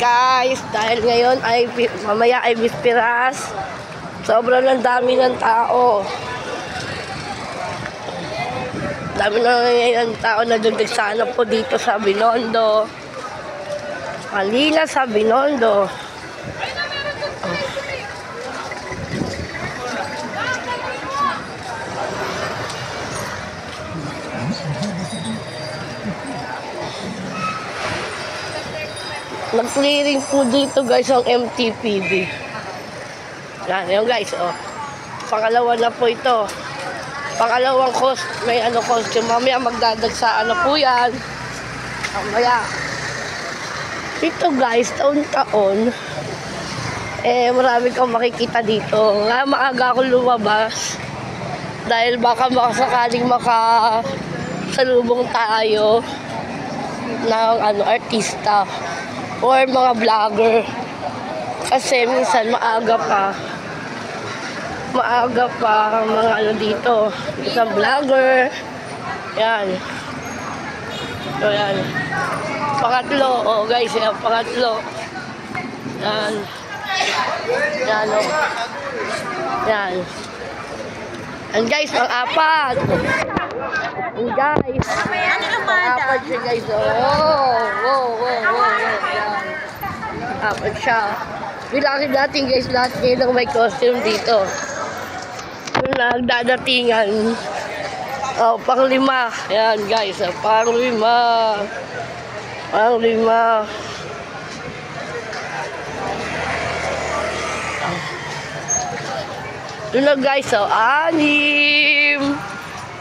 guys, dahil ngayon ay mamaya ay Bisperas. Sobrang lang dami ng tao. Dami na ngayon ng tao na dugdagsana po dito sa Binondo. Malina sa Binondo. Nag-clearing po dito guys ang MTPB. Yan, yun guys, oh. Pangalawa na po ito. Pangalawang costume. Mamaya magdadagsaan na po yan. Mamaya. Dito guys, taon-taon. Marami kang makikita dito. Nga maaga ako lumabas. Dahil baka makasakaling makasalubong tayo ng artista. Or mga vlogger. Kasi minsan maaga pa ang mga dito. Isang vlogger. Yan. So yan. Pangatlo. Oh guys, yan. Pangatlo. Yan. Yan o. Yan. And guys, pang-apat. And guys. Pang-apat siya guys. Oh. Yan. Apat siya. Bilangin natin guys, lahat ngayon may costume dito. Yung nagdadatingan. Oh, pang-lima. Yan guys, pang-lima. Pang-lima. Doon na guys, oh, 6.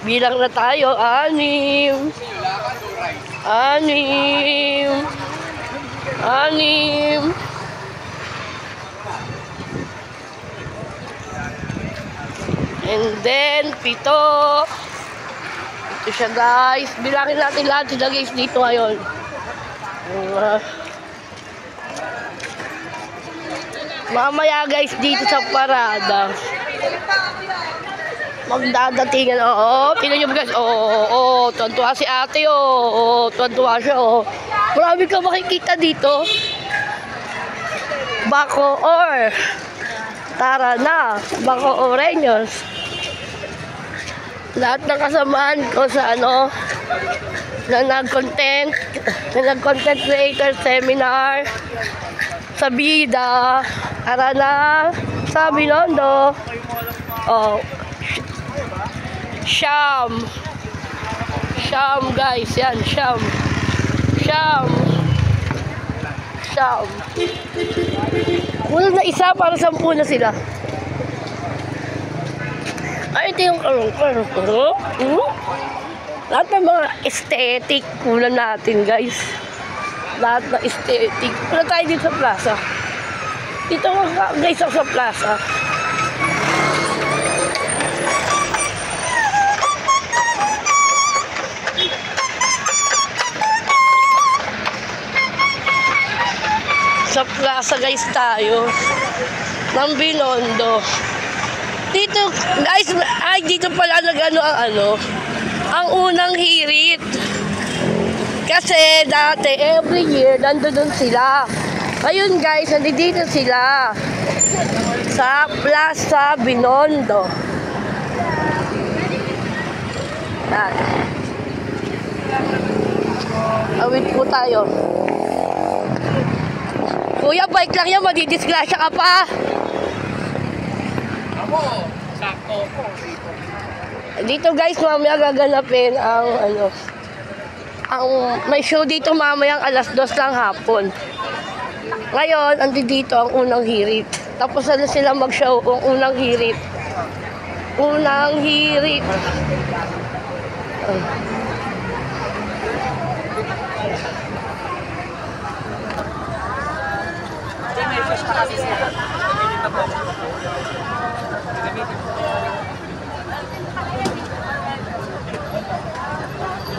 Bilang na tayo, 6. 6. And then, 7. Ito siya guys. Bilangin natin lahat sila guys dito ngayon. Mamaya guys dito sa parada. Magdadatingan. Tingnan nyo guys. Tuwan-tuwa si ate. Tuwan-tuwa siya. Marami ka makikita dito. Bako or Tara na. Bako Oreños. Lahat ng kasamaan ko sa na nag-content creator seminar sa Bida. Tara na sa Binondo. Siyam guys, yan, Siyam. Kulang na isa para 10 na sila. Ay, ito yung lahat ng mga aesthetic kulang natin guys. Lahat ng aesthetic. Wala tayo dito sa plaza. Dito guys ako sa plaza. Sa plaza guys tayo ng Binondo. Dito guys, dito pala ang unang hirit. Kasi dati every year nandun sila. Ngayon guys, nandito sila sa Plaza Binondo. Yan. Awit po tayo. Kuya, bike lang yan, madidisgrasya ka pa. Ako, sakto ko. Dito guys, mamaya gaganapin may show dito mamayang 2:00 lang hapon. Ngayon, dito ang unang hirit. Tapos na sila mag-show ang unang hirit. Unang hirit.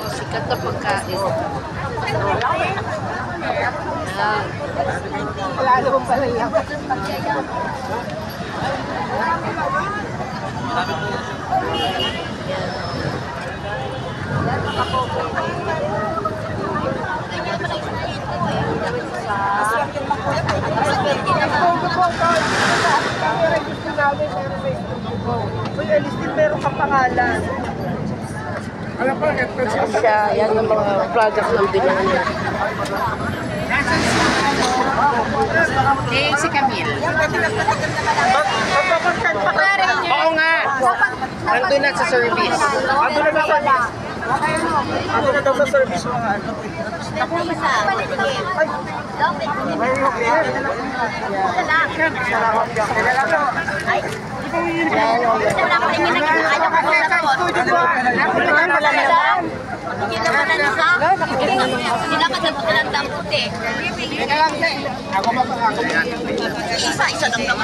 Sikat na pagkain. Wala naman pala yan. Sa namin, meron Facebook ko. Uy, Elistin, meron kang pangalan. Alam pa, Siya, yan ang mga products ng binili niya. Eh, si Camille. Oo nga. Nandun na sa service. Ando na sa service. Ando na daw sa service mga ano.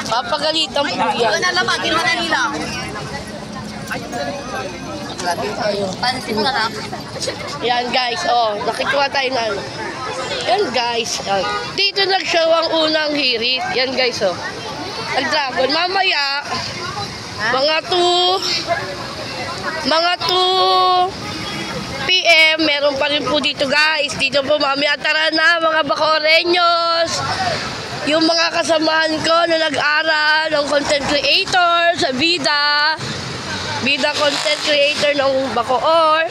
Papagalitan po yan. Yan guys, oh, nakikuha tayo na. Yan guys, dito nag-show ang unang hirit. Yan guys, oh. Nag-dragon. Mamaya, mga 2 PM, meron pa rin po dito guys. Dito po mamaya, tara na mga Bacoreños. Yung mga kasamahan ko na nag-aral ng content creator sa Bida content creator ng Bacoor.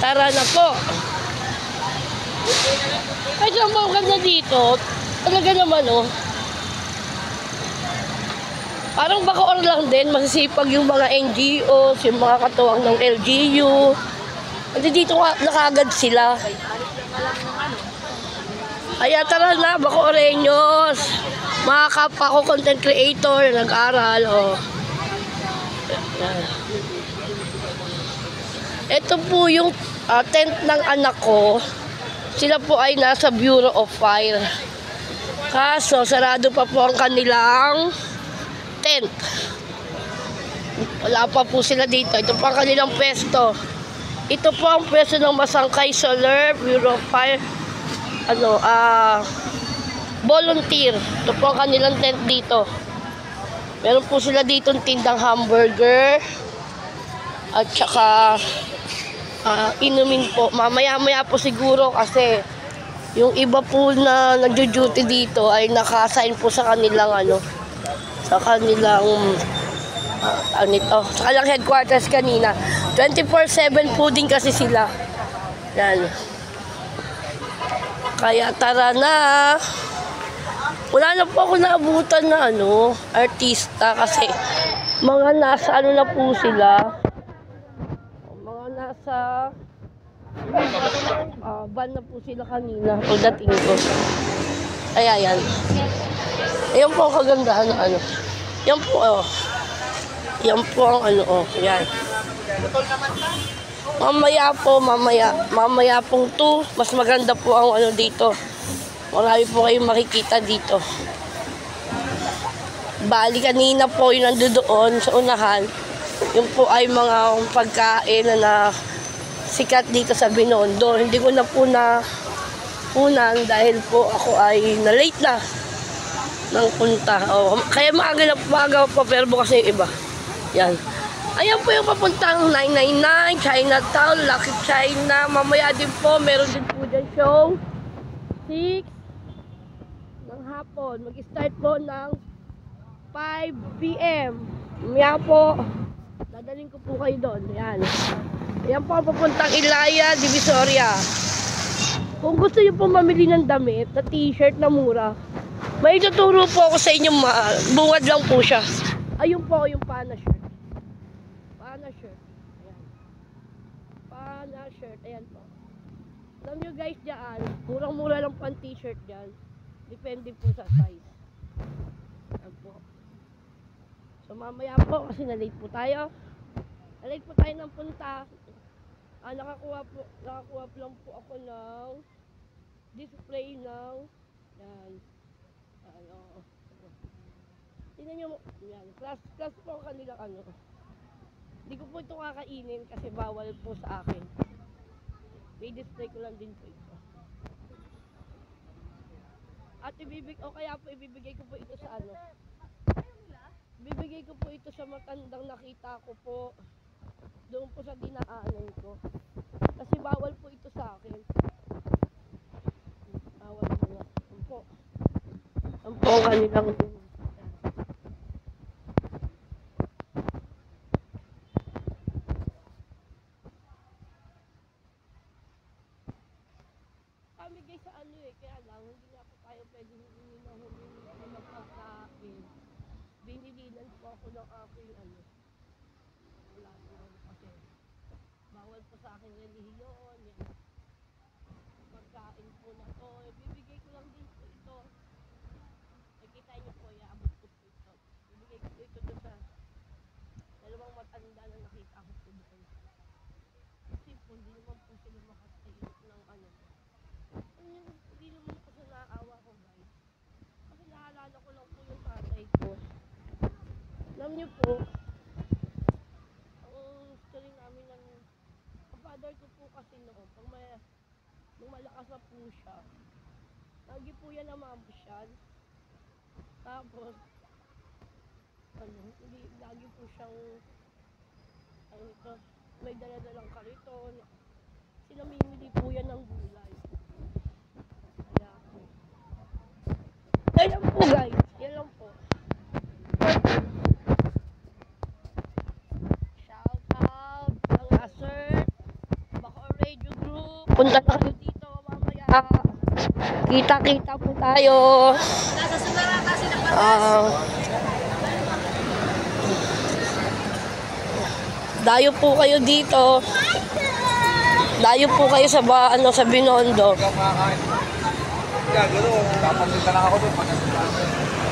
Tara na po. Kahit ang mga ganda dito, talaga naman oh. Parang Bacoor lang din, masisipag yung mga NGOs, yung mga katuwang ng LGU. Kasi dito nakagad sila. Kaya tara na, Bacoreños. Mga kapwa ko content creator na nag-aral. Oh. Ito po yung tent ng anak ko. Sila po ay nasa Bureau of Fire. Kaso, sarado pa po ang kanilang tent. Wala pa po sila dito. Ito po ang kanilang pwesto. Ito po ang pwesto ng Masangkay Solar, Bureau of Fire. Volunteer. Ito po ang kanilang tent dito. Meron po sila dito tindang hamburger. At saka inumin po. Mamaya-maya po siguro kasi yung iba po na nagjo-duty dito ay naka-assign po sa kanilang sa kanilang sa kanilang headquarters kanina. 24/7 po din kasi sila. Yan. Kaya tara na. Wala na po ako naabutan na artista kasi mga nasa na po sila. Mga nasa van na po sila kanina pagdating ko. Kaya yan. Ayan po ang kagandahan ng Yan po Yan po ang yan. Mamaya pong 2, mas maganda po ang dito. Marami po kayong makikita dito. Bali kanina po yung nandoon sa unahan. Yung po ay mga pagkain na sikat dito sa Binondo. Hindi ko na po unan dahil po ako ay na-late na ng punta. Kaya maaga pa pero bukas na yung iba. Yan. Ayan po yung papuntang 999, Chinatown, Lucky China. Mamaya din po, meron din po dyan show. 6 ng hapon. Mag-start po ng 5 PM. Mamaya po, dadaling ko po kayo doon. Ayan. Ayan po ang papuntang Ilaya, Divisoria. Kung gusto niyo po mamili ng damit na t-shirt na mura, may tuturo po ako sa inyo, bungad lang po siya. Ayun po yung Pana shirt. Pana shirt. Ayan. Pana shirt. Ayan po. Alam nyo guys dyan, murang-mura lang po ang t-shirt dyan. Depende po sa size. Ayan po. So mamaya po, kasi na-late po tayo. Na-late po tayo ng punta. Nakakuha po lang po ako ng display ng yan. Tingnan nyo, yan. Class po ang kanilang Hindi ko po ito kakainin kasi bawal po sa akin. May display ko lang din po ito. At kaya po ibibigay ko po ito sa Ibibigay ko po ito sa matandang nakita ko po doon po sa dinaanan ko. Kasi bawal po ito sa akin. Bawal po. Ang po ang kanilang ako ng aking wala po kasi bawal po sa aking relihiyon. Yan. Pagkain po na to, bibigay ko lang din po ito. Nakita niyo po, iaabot ko po ito. Bibigay ko po ito doon sa dalawang matanda na nakita ko po doon. Kasi po, hindi naman po sila makatayo ng hindi naman po sa naawa ko, guys. Kasi naalala ko lang po yung tatay ko. Alam niyo po, ang story namin ng father ko po kasi noon, nung malakas na po siya, lagi po yan namamasyal. Tapos, hindi, lagi po siyang, may daladalang kariton. Sinamimili po yan ng gulay. Kaya po. Yan lang po, guys. Yan lang po. Shout out ang Acer Bacoor Radio Group. Punta na kayo dito mamaya. Kita-kita po tayo. Dayo po kayo dito. Dayo po kayo sa sa Binondo. Gano'n, papapunta lang ako doon.